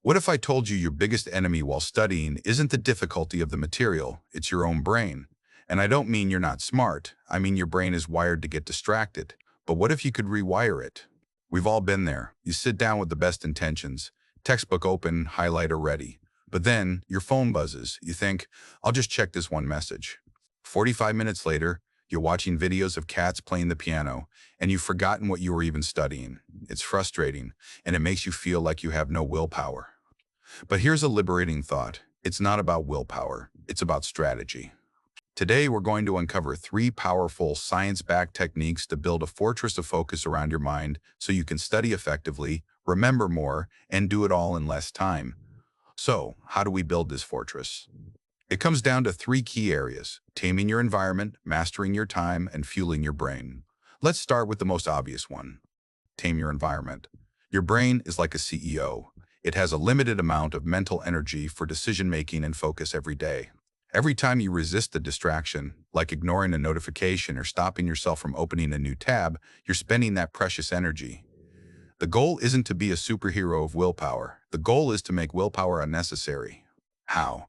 What if I told you your biggest enemy while studying isn't the difficulty of the material, it's your own brain? And I don't mean you're not smart, I mean your brain is wired to get distracted. But what if you could rewire it? We've all been there. You sit down with the best intentions, textbook open, highlighter ready. But then your phone buzzes. You think, I'll just check this one message. 45 minutes later, you're watching videos of cats playing the piano, and you've forgotten what you were even studying. It's frustrating, and it makes you feel like you have no willpower. But here's a liberating thought. It's not about willpower, it's about strategy. Today, we're going to uncover 3 powerful, science-backed techniques to build a fortress of focus around your mind so you can study effectively, remember more, and do it all in less time. So, how do we build this fortress? It comes down to 3 key areas: taming your environment, mastering your time, and fueling your brain. Let's start with the most obvious one. Tame your environment. Your brain is like a CEO. It has a limited amount of mental energy for decision-making and focus every day. Every time you resist a distraction, like ignoring a notification or stopping yourself from opening a new tab, you're spending that precious energy. The goal isn't to be a superhero of willpower. The goal is to make willpower unnecessary. How?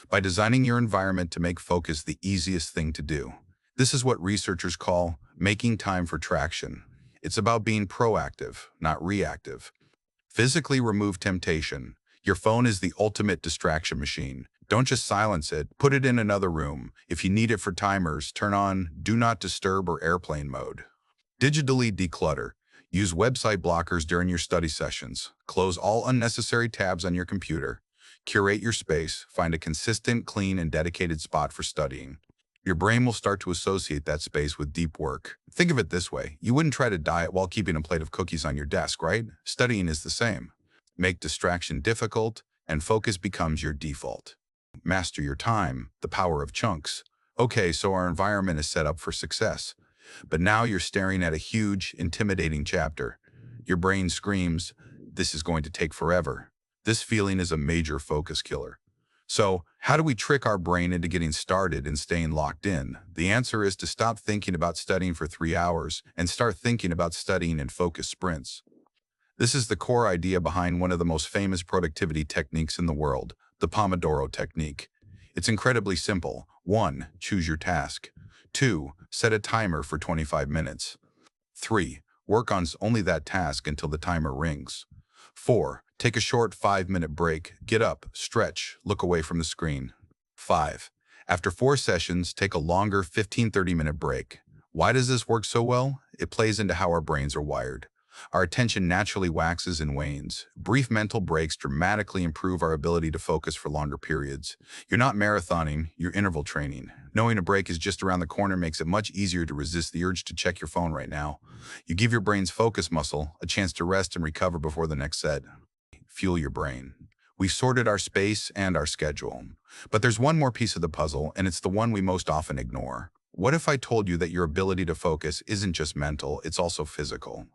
By designing your environment to make focus the easiest thing to do. This is what researchers call making time for traction. It's about being proactive, not reactive. Physically remove temptation. Your phone is the ultimate distraction machine. Don't just silence it, put it in another room. If you need it for timers, turn on Do Not Disturb or airplane mode. Digitally declutter. Use website blockers during your study sessions. Close all unnecessary tabs on your computer. Curate your space. Find a consistent, clean, and dedicated spot for studying. Your brain will start to associate that space with deep work. Think of it this way. You wouldn't try to diet while keeping a plate of cookies on your desk, right? Studying is the same. Make distraction difficult, and focus becomes your default. Master your time, the power of chunks. Okay, so our environment is set up for success. But now you're staring at a huge, intimidating chapter. Your brain screams, this is going to take forever. This feeling is a major focus killer. So, how do we trick our brain into getting started and staying locked in? The answer is to stop thinking about studying for 3 hours and start thinking about studying in focus sprints. This is the core idea behind one of the most famous productivity techniques in the world, the Pomodoro technique. It's incredibly simple. 1. Choose your task. 2. Set a timer for 25 minutes. 3. Work on only that task until the timer rings. 4. Take a short 5-minute break. Get up, stretch, look away from the screen. 5. After 4 sessions, take a longer 15-30-minute break. Why does this work so well? It plays into how our brains are wired. Our attention naturally waxes and wanes. Brief mental breaks dramatically improve our ability to focus for longer periods. You're not marathoning, you're interval training. Knowing a break is just around the corner makes it much easier to resist the urge to check your phone right now. You give your brain's focus muscle a chance to rest and recover before the next set. Fuel your brain. We've sorted our space and our schedule. But there's one more piece of the puzzle, and it's the one we most often ignore. What if I told you that your ability to focus isn't just mental, it's also physical?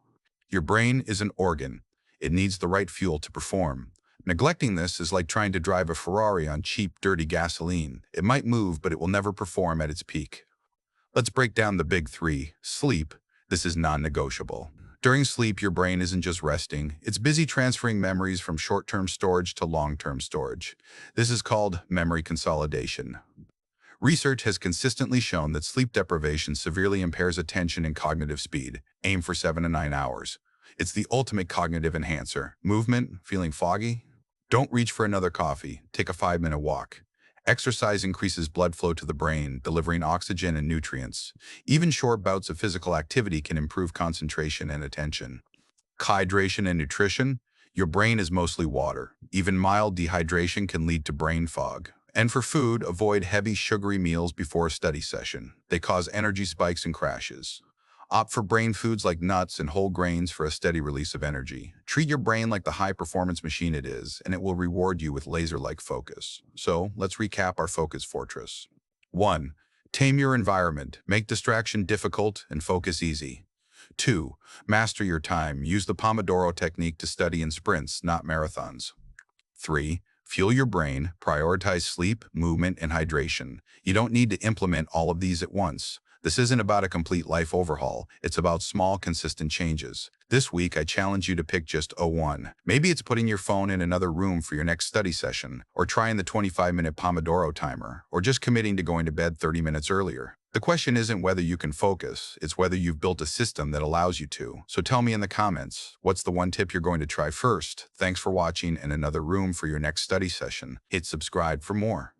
Your brain is an organ. It needs the right fuel to perform. Neglecting this is like trying to drive a Ferrari on cheap, dirty gasoline. It might move, but it will never perform at its peak. Let's break down the big 3. Sleep. This is non-negotiable. During sleep, your brain isn't just resting. It's busy transferring memories from short-term storage to long-term storage. This is called memory consolidation. Research has consistently shown that sleep deprivation severely impairs attention and cognitive speed. Aim for 7 to 9 hours. It's the ultimate cognitive enhancer. Movement, feeling foggy? Don't reach for another coffee. Take a 5-minute walk. Exercise increases blood flow to the brain, delivering oxygen and nutrients. Even short bouts of physical activity can improve concentration and attention. Hydration and nutrition? Your brain is mostly water. Even mild dehydration can lead to brain fog. And for food, avoid heavy, sugary meals before a study session. They cause energy spikes and crashes. Opt for brain foods like nuts and whole grains for a steady release of energy. Treat your brain like the high-performance machine it is, and it will reward you with laser-like focus. So, let's recap our focus fortress. 1. Tame your environment. Make distraction difficult and focus easy. 2. Master your time. Use the Pomodoro technique to study in sprints, not marathons. 3. Fuel your brain. Prioritize sleep, movement, and hydration. You don't need to implement all of these at once. This isn't about a complete life overhaul. It's about small, consistent changes. This week, I challenge you to pick just one. Maybe it's putting your phone in another room for your next study session, or trying the 25-minute Pomodoro timer, or just committing to going to bed 30 minutes earlier. The question isn't whether you can focus, it's whether you've built a system that allows you to. So tell me in the comments, what's the one tip you're going to try first? Thanks for watching, and another room for your next study session. Hit subscribe for more.